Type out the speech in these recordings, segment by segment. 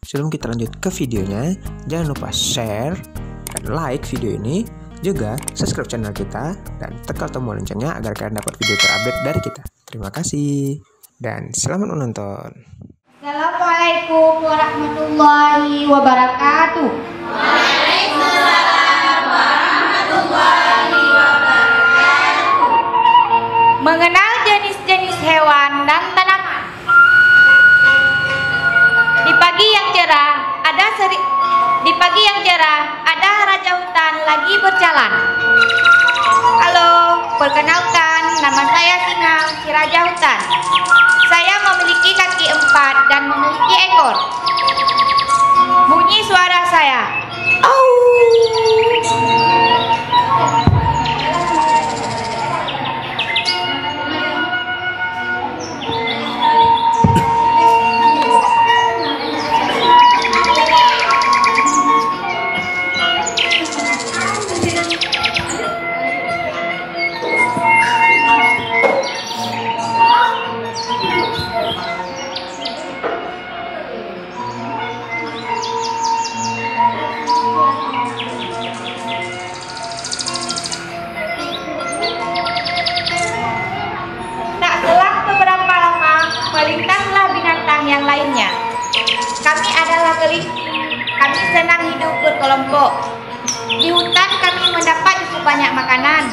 sebelum kita lanjut ke videonya, jangan lupa share dan like video ini, juga subscribe channel kita dan tekan tombol loncengnya agar kalian dapat video terupdate dari kita. Terima kasih dan selamat menonton. Assalamualaikum warahmatullahi wabarakatuh. Waalaikumsalam warahmatullahi wabarakatuh. Mengenal jenis-jenis hewan dan tanaman. Di pagi yang cerah ada raja hutan lagi berjalan. Halo, perkenalkan, nama saya Singa, si raja hutan. Saya memiliki kaki 4 dan memiliki ekor. Bunyi suara saya. Au. Melintaslah binatang yang lainnya. Kami adalah kelinci. Kami senang hidup berkelompok. Di hutan kami mendapat cukup banyak makanan.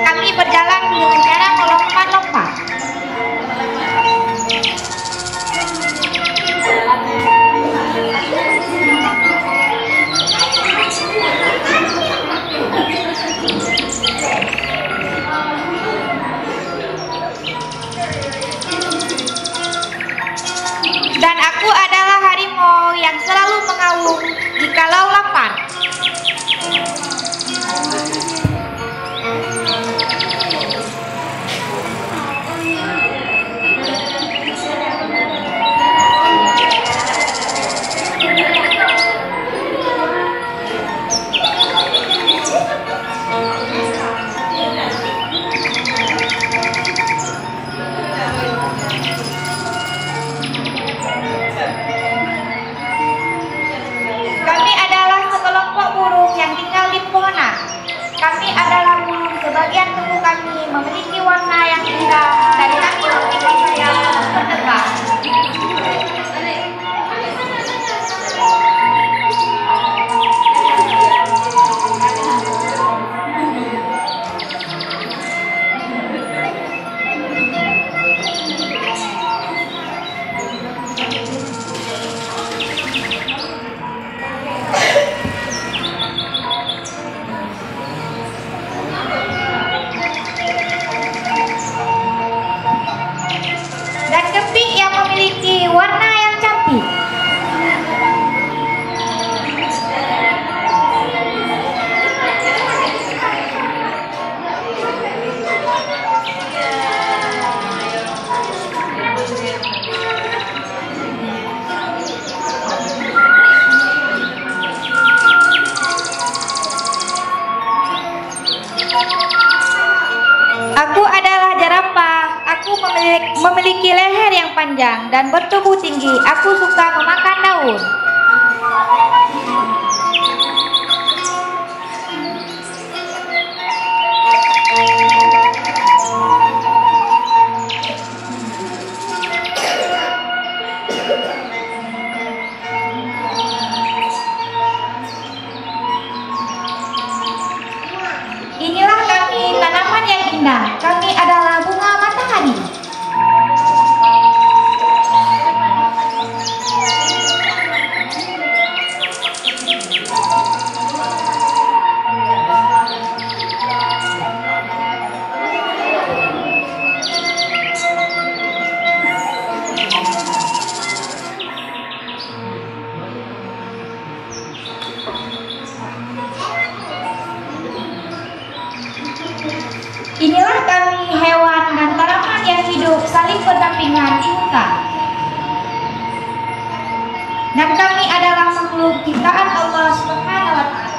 Kami berjalan dengan cara melompat-lompat. Dan aku adalah harimau yang selalu mengaum jikalau lapar. Kami adalah burung, sebagian tubuh kami memiliki warna yang indah dan kami memiliki sayap berterbang. Memiliki warna yang cantik. Aku adalah jerapah. Aku memiliki leher yang panjang dan bertubuh tinggi. Aku suka memakan daun. Inilah kami, tanaman yang indah. Kami adalah bunga matahari. Inilah kami, hewan dan tanaman yang hidup saling berdampingan di hutan. Dan kami adalah makhluk ciptaan Allah Subhanahu wa Ta'ala.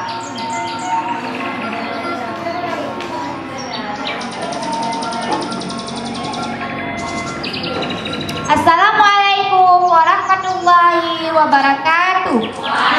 Assalamualaikum warahmatullahi wabarakatuh. wabarakatuh.